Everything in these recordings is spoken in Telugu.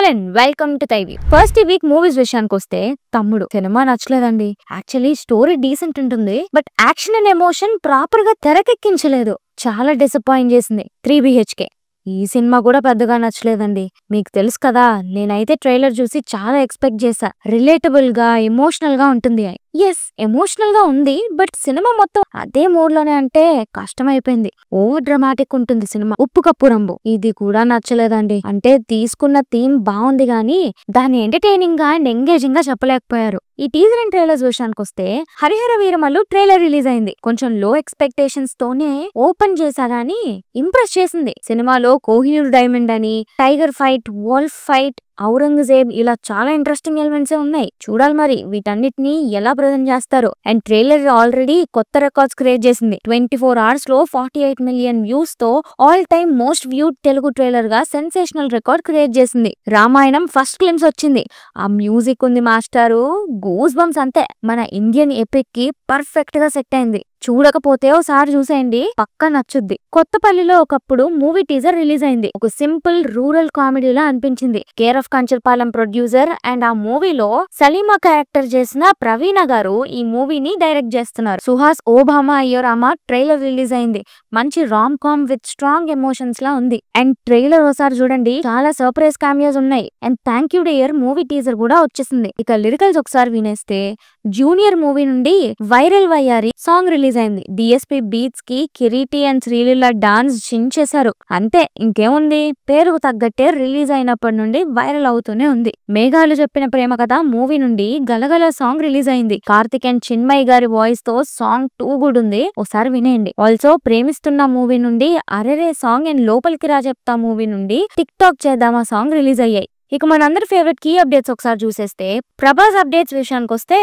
All and welcome to తైవి. First ఈ వీక్ మూవీస్ విషయానికి వస్తే తమ్ముడు సినిమా నచ్చలేదండి. యాక్చువల్లీ స్టోరీ డీసెంట్ ఉంటుంది, but action and emotion proper గా తెరకెక్కించలేదు. చాలా డిసప్పాయింట్ చేసింది. 3 BHK ఈ సినిమా కూడా పెద్దగా నచ్చలేదండి. మీకు తెలుసు కదా, నేనైతే ట్రైలర్ చూసి చాలా ఎక్స్పెక్ట్ చేశా. రిలేటబుల్ గా ఎమోషనల్ గా ఉంటుంది. ఎస్, ఎమోషనల్ గా ఉంది, బట్ సినిమా మొత్తం అదే మూడ్ లోనే అంటే కష్టమైపోయింది. ఓవర్ డ్రామాటిక్ ఉంటుంది సినిమా. ఉప్పు కప్పు రంబు ఇది కూడా నచ్చలేదండి. అంటే తీసుకున్న థీమ్ బాగుంది గానీ దాన్ని ఎంటర్టైనింగ్ గా అండ్ ఎంగేజింగ్ గా చెప్పలేకపోయారు. ఈ టీజర్ అండ్ ట్రైలర్స్ విషయానికి వస్తే హరిహర వీరమల్లు ట్రైలర్ రిలీజ్ అయింది. కొంచెం లో ఎక్స్పెక్టేషన్స్ తోనే ఓపెన్ చేశా గానీ ఇంప్రెస్ చేసింది. సినిమాలో కోహినూర్ డైమండ్ అని, tiger fight, wolf fight, Aurangzeb ఇలా చాలా ఇంట్రెస్టింగ్ ఎలిమెంట్స్ ఉన్నాయి. చూడాలి మరి వీటన్నిటిని ఎలా ప్రజెంట్ చేస్తారు. అండ్ ట్రైలర్ ఆల్రెడీ కొత్త రికార్డ్స్ క్రియేట్ చేసింది. 24 hours లో 48 million వ్యూస్ తో all time most viewed Telugu trailer గా సెన్సేషనల్ రికార్డ్ క్రియేట్ చేసింది. రామాయణం ఫస్ట్ క్లిమ్స్ వచ్చింది. ఆ మ్యూజిక్ ఉంది మాస్టారు, గూస్ బంప్స్ అంతే. మన ఇండియన్ ఎపిక్ కి పర్ఫెక్ట్ గా సెట్ అయింది. చూడకపోతే ఓసారి చూసేయండి, పక్కా నచ్చుద్ది. కొత్తపల్లిలో ఒకప్పుడు మూవీ టీజర్ రిలీజ్ అయింది. ఒక సింపుల్ రూరల్ కామెడీలా అనిపించింది. Care of Kancharapalem producer and ఆ మూవీలో సలీమా క్యారెక్టర్ చేసిన ప్రవీణ గారు ఈ మూవీని డైరెక్ట్ చేస్తున్నారు. సుహాస్ ఓబామా అయ్యోరామా ట్రైలర్ రిలీజ్ అయింది. మంచి rom com with strong emotions లా ఉంది. అండ్ ట్రైలర్ ఒకసారి చూడండి, చాలా సర్ప్రైజ్ కామియోస్ ఉన్నాయి. And thank you dear movie teaser కూడా వచ్చేసింది. ఇక లిరికల్స్ ఒకసారి వినేస్తే, జూనియర్ మూవీ నుండి వైరల్ వయ్యారి సాంగ్ రిలీజ్ అయింది. డిఎస్పీ బీట్స్ కి కిరీటి అండ్ శ్రీలీల డాన్స్ చించేశారు. అంతే, ఇంకేముంది, పేరుకు తగ్గట్టే రిలీజ్ అయినప్పటి నుండి వైరల్ అవుతూనే ఉంది. మేఘాలు చెప్పిన ప్రేమ కథ మూవీ నుండి గలగల సాంగ్ రిలీజ్ అయింది. కార్తిక్ అండ్ చిన్మయ్ గారి వాయిస్ తో సాంగ్ 2 గుడ్ ఉంది, ఒకసారి వినేయండి. ఆల్సో ప్రేమిస్తున్న మూవీ నుండి అరెరే సాంగ్ అండ్ లోపలికి రా చెప్తా మూవీ నుండి టిక్ టాక్ చేద్దామా సాంగ్ రిలీజ్ అయ్యాయి. ఇక మనందరి ఫేవరెట్ కీ అప్డేట్స్ ఒకసారి చూసేస్తే, ప్రభాస్ అప్డేట్స్ విషయానికి వస్తే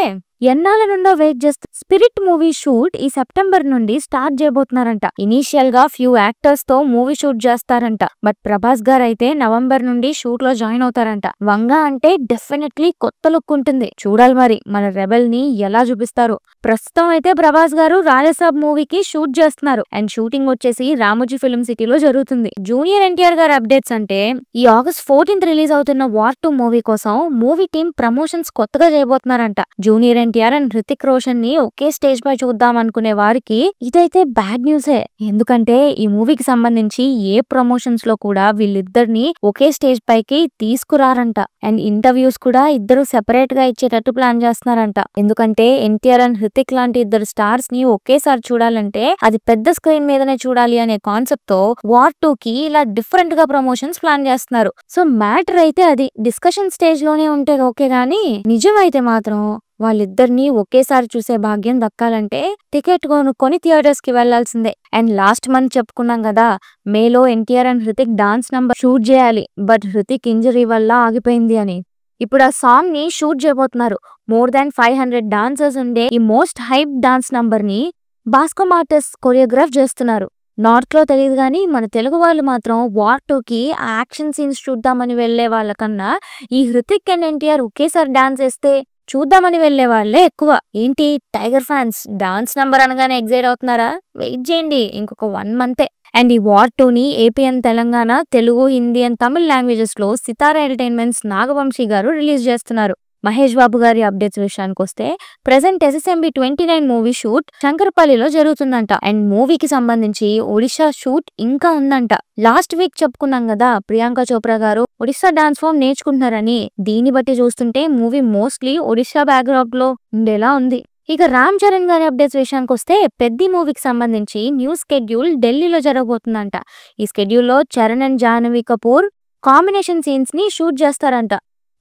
ఎన్నాళ్ళ నుండో వెయిట్ చేస్తూ స్పిరిట్ మూవీ షూట్ ఈ సెప్టెంబర్ నుండి స్టార్ట్ చేయబోతున్నారంట. ఇనీషియల్ గా ఫ్యూ యాక్టర్స్ తో మూవీ షూట్ చేస్తారంట, బట్ ప్రభాస్ గారు అయితే నవంబర్ నుండి షూట్ లో జాయిన్ అవుతారంట. వంగ అంటే డెఫినెట్లీ కొత్త లుక్ ఉంటుంది. చూడాలి మరి మన రెబెల్ ని ఎలా చూపిస్తారు. ప్రస్తుతం అయితే ప్రభాస్ గారు రాజసాబ్ మూవీకి షూట్ చేస్తున్నారు. అండ్ షూటింగ్ వచ్చేసి రామోజీ ఫిల్మ్ సిటీలో జరుగుతుంది. జూనియర్ ఎన్టీఆర్ గారి అప్డేట్స్ అంటే, ఈ August 14th రిలీజ్ అవుతున్న వార్ 2 మూవీ కోసం మూవీ టీమ్ ప్రమోషన్స్ కొత్తగా చేయబోతున్నారంట. జూనియర్ ఎన్టీఆర్ అండ్ హృతిక్ రోషన్ ని ఒకే స్టేజ్ పై చూద్దాం అనుకునే వారికి ఇదైతే బ్యాడ్ న్యూసే. ఎందుకంటే ఈ మూవీకి సంబంధించి ఏ ప్రమోషన్స్ లో కూడా వీళ్ళిద్దరిని ఒకే స్టేజ్ పైకి తీసుకురారంట. అండ్ ఇంటర్వ్యూస్ కూడా ఇద్దరు సెపరేట్ గా ఇచ్చేటట్టు ప్లాన్ చేస్తున్నారంట. ఎందుకంటే ఎన్టీఆర్ అండ్ హృతిక్ లాంటి ఇద్దరు స్టార్స్ ని ఒకేసారి చూడాలంటే అది పెద్ద స్క్రీన్ మీదనే చూడాలి అనే కాన్సెప్ట్ తో వార్ 2 కి ఇలా డిఫరెంట్ గా ప్రమోషన్స్ ప్లాన్ చేస్తున్నారు. సో మ్యాటర్ అయితే అది డిస్కషన్ స్టేజ్ లోనే ఉంటే ఓకే గానీ, నిజం అయితే మాత్రం వాళ్ళిద్దరిని ఒకేసారి చూసే భాగ్యం దక్కాలంటే టికెట్ కొనుక్కొని థియేటర్స్ కి వెళ్లాల్సిందే. అండ్ లాస్ట్ మంత్ చెప్పుకున్నాం కదా, మేలో NTR and Hrithik dance number shoot చేయాలి, బట్ హృతిక్ ఇంజరీ వల్ల ఆగిపోయింది అని. ఇప్పుడు ఆ సాంగ్ ని షూట్ చేయబోతున్నారు. మోర్ దాన్ 500 డాన్సర్స్ ఉండే ఈ మోస్ట్ హైప్ డాన్స్ నంబర్ ని భాస్కర్ ఆర్టిస్ట్ కొరియోగ్రాఫ్ చేస్తున్నారు. నార్త్ లో తెలియదు కానీ మన తెలుగు వాళ్ళు మాత్రం వార్ 2 కి ఆ యాక్షన్ సీన్స్ చూద్దామని వెళ్లే వాళ్ళకన్నా ఈ హృతిక్ అండ్ ఎన్టీఆర్ ఒకేసారి డాన్స్ వేస్తే చూద్దామని వెళ్లే వాళ్లే ఎక్కువ. ఏంటి టైగర్ ఫ్యాన్స్ డాన్స్ నంబర్ అనగానే ఎగ్జైట్ అవుతున్నారా? వెయిట్ చేయండి, ఇంకొక 1 month. అండ్ ఈ వార్ 2 ని AP and Telangana, Telugu, Hindi and Tamil languages లో సితారా ఎంటర్టైన్మెంట్స్ నాగవంశీ గారు రిలీజ్ చేస్తున్నారు. మహేష్ బాబు గారి అప్డేట్స్ విషయానికి వస్తే, ప్రెసెంట్ SSMB 29 మూవీ షూట్ శంకరపల్లిలో జరుగుతుందంట. అండ్ మూవీకి సంబంధించి ఒడిశా షూట్ ఇంకా ఉందంట. లాస్ట్ వీక్ చెప్పుకున్నాం కదా, ప్రియాంక చోప్రా గారు ఒడిశా డాన్స్ ఫామ్ నేర్చుకుంటున్నారని. దీన్ని బట్టి చూస్తుంటే మూవీ మోస్ట్లీ ఒడిశా బ్యాక్గ్రౌండ్ లో ఉండేలా ఉంది. ఇక రామ్ చరణ్ గారి అప్డేట్స్ విషయానికి వస్తే, పెద్ది మూవీకి సంబంధించి న్యూ స్కెడ్యూల్ ఢిల్లీలో జరగబోతుందంట. ఈ స్కెడ్యూల్లో Charan and Janhvi Kapoor combination scenes ని షూట్ చేస్తారంట.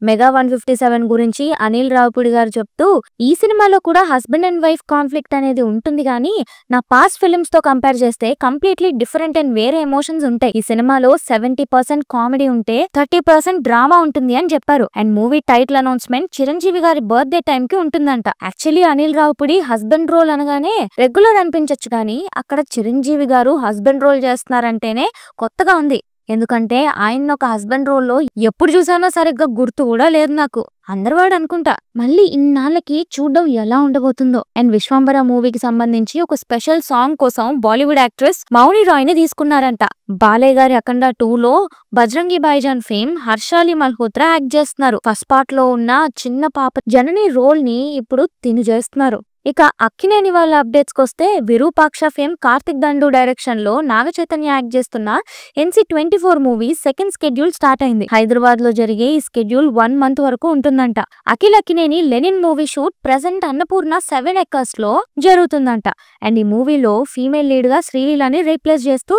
మెగా 157 గురించి అనిల్ రావుపూడి గారు చెప్తూ, ఈ సినిమాలో కూడా హస్బెండ్ అండ్ వైఫ్ కాన్ఫ్లిక్ట్ అనేది ఉంటుంది కానీ నా పాస్ట్ ఫిల్మ్స్ తో కంపేర్ చేస్తే కంప్లీట్లీ డిఫరెంట్ అండ్ వేరే ఎమోషన్స్ ఉంటాయి. ఈ సినిమాలో 70% కామెడీ ఉంటే 30% డ్రామా ఉంటుంది అని చెప్పారు. And movie title announcement Chiranjeevi గారి బర్త్డే టైం కి ఉంటుందంట. Actually Anil Ravipudi husband role అనగానే రెగ్యులర్ అనిపించచ్చు కానీ అక్కడ చిరంజీవి గారు హస్బెండ్ రోల్ చేస్తున్నారంటేనే కొత్తగా ఉంది. ఎందుకంటే ఆయన ఒక హస్బెండ్ రోల్లో ఎప్పుడు చూసానో సరిగ్గా గుర్తు కూడా లేదు నాకు. అందరివాడు అనుకుంటా. మళ్ళీ ఇన్నాళ్ళకి చూడడం ఎలా ఉండబోతుందో. అండ్ విశ్వంబర మూవీకి సంబంధించి ఒక స్పెషల్ సాంగ్ కోసం బాలీవుడ్ యాక్ట్రెస్ మౌని రాయ్ ని తీసుకున్నారంట. బాలయ్య గారి అఖండ 2లో బజరంగి భాయిజాన్ ఫేమ్ హర్షాలి మల్హోత్రా యాక్ట్ చేస్తున్నారు. ఫస్ట్ పార్ట్ లో ఉన్న చిన్న పాప జనని రోల్ ని ఇప్పుడు తిను చేస్తున్నారు. ఇక అక్కినేని వాళ్ళ అప్డేట్స్ కొస్తే విరూపాక్ష ఫేమ్ కార్తిక్ దండు డైరెక్షన్ లో నాగ చైతన్య యాక్ట్ చేస్తున్న NC24 movie second schedule start అయింది. హైదరాబాద్ లో జరిగే ఈ స్కెడ్యూల్ 1 మంత్ వరకు ఉంటుందంట. Akkineni Lenin movie shoot present Annapurna 7 acres లో జరుగుతుందంట. అండ్ ఈ మూవీలో ఫీమేల్ లీడ్ గా శ్రీలీలని రీప్లేస్ చేస్తూ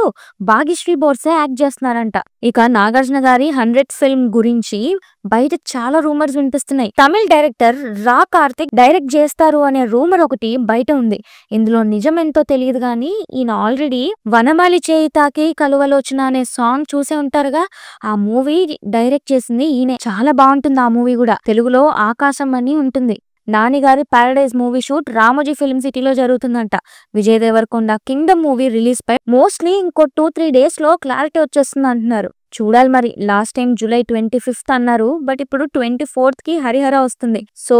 భాగ్యశ్రీ బోర్సే యాక్ట్ చేస్తున్నారంట. ఇక నాగార్జున గారి 100 ఫిల్మ్ గురించి బయట చాలా రూమర్స్ వినిపిస్తున్నాయి. తమిళ డైరెక్టర్ రా కార్తిక్ డైరెక్ట్ చేస్తారు అనే రూమర్ ఒకటి బయట ఉంది. ఇందులో నిజం ఎంతో తెలియదు గానీ ఈయన ఆల్రెడీ వనమాలి చేయి తాకి కలువలోచన అనే సాంగ్ చూసే ఉంటారుగా. ఆ మూవీ డైరెక్ట్ చేసింది ఈయనే. చాలా బాగుంటుంది ఆ మూవీ కూడా. తెలుగులో ఆకాశం అని ఉంటుంది. నాని గారి Paradise movie shoot Ramoji film సిటీలో జరుగుతుందంట. Vijay Deverakonda Kingdom movie release పై మోస్ట్లీ ఇంకో 2-3 డేస్ లో క్లారిటీ వచ్చేస్తుంది అంటున్నారు. చూడాలి మరి. లాస్ట్ టైం జూలై 25th అన్నారు, బట్ ఇప్పుడు 24th కి హరిహర వస్తుంది. సో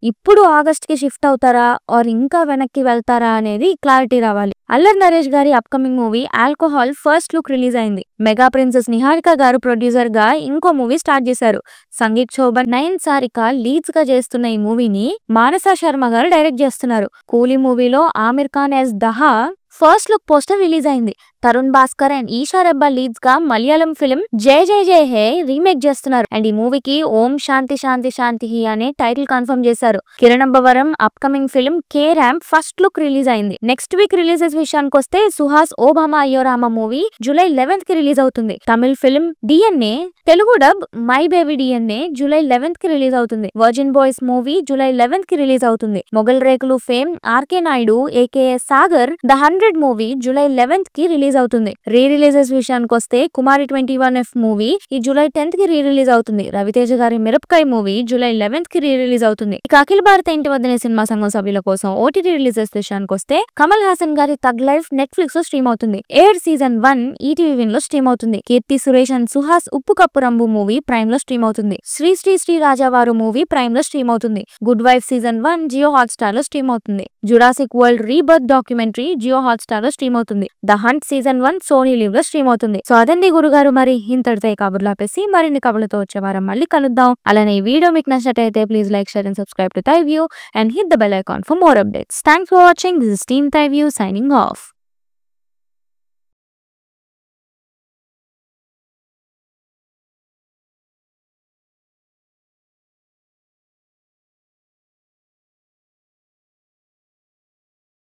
ఇప్పుడు ఆగస్ట్ కి షిఫ్ట్ అవుతారా ఆర్ ఇంకా వెనక్కి వెళ్తారా అనేది క్లారిటీ రావాలి. అల్లరి నరేష్ గారి upcoming movie alcohol first look release అయింది. మెగా ప్రిన్సెస్ నిహారిక గారు ప్రొడ్యూసర్ గా ఇంకో మూవీ స్టార్ట్ చేశారు. సంగీత్ శోభన్, నయన్ సారిక లీడ్స్ గా చేస్తున్న ఈ మూవీని మానస శర్మ గారు డైరెక్ట్ చేస్తున్నారు. కూలీ మూవీలో Aamir Khan as Dahaa first look poster release అయింది. తరుణ్ భాస్కర్ అండ్ ఈషా రెబ్బా లీడ్స్ గా మలయాళం ఫిల్మ్ జై జై జై హే రీమేక్ చేస్తున్నారు. అండ్ ఈ మూవీకి ఓం శాంతి శాంతి శాంతి అనే టైటిల్ కన్ఫర్మ్ చేశారు. Kiran Abbavaram upcoming film K Ramp first look release అయింది. నెక్స్ట్ వీక్ రిలీజెస్ విషయానికి వస్తే Suhas O Bhama Ayyorama movie July 11th కి రిలీజ్ అవుతుంది. తమిళ film DNA Telugu dub my baby DNA July 11th కి రిలీజ్ అవుతుంది. Virgin boys movie July 11th కి రిలీజ్ అవుతుంది. Mogali Rekulu fame RK Naidu AKA Sagar the 100 movie July 11th కి రిలీజ్ అవుతుంది. రీ రిలీజెస్ విషయానికి వస్తే కుమారి 21F మూవీ ఈ జూలై 10th కి రీ రిలీజ్ అవుతుంది. రవితేజ గారి మిరపకాయ మూవీ జూలై 11th కి రీ రిలీజ్ అవుతుంది. ఇక అఖిల భారత ఇంటి వద్దనే సినిమా సంఘం సభ్యుల కోసం OTT రిలీజెస్ విషయానికి వస్తే కమల్ హాసన్ గారి తగ్ లైఫ్ నెట్ఫ్లిక్స్ లో స్ట్రీమ్ అవుతుంది. ఎయిర్ సీజన్ 1 ఈటీవీ విన్ లో స్ట్రీమ్ అవుతుంది. Keerthy Suresh and Suhas Uppu Kappurambu movie Prime లో స్ట్రీమ్ అవుతుంది. శ్రీ శ్రీ శ్రీ రాజావారు మూవీ ప్రైమ్ లో స్ట్రీమ్ అవుతుంది. Good wife season 1 Jio Hotstar లో స్ట్రీమ్ అవుతుంది. Jurassic world rebirth documentary Jio Hotstar లో స్ట్రీమ్ అవుతుంది. The hunt season 1 Sony LIV లో స్ట్రీమ్ అవుతుంది. సో అదండి గురుగారు, మరి ఇంతటితో కబుర్లు ఆపేసి మరిన్ని కబుర్లతో వచ్చే వారం మళ్ళీ కలుద్దాం. అలానే ఈ వీడియో మీకు నచ్చినట్లయితే please like, share and subscribe to thy view and hit the bell icon for more updates. Thanks for watching. This is Team Thai View signing off.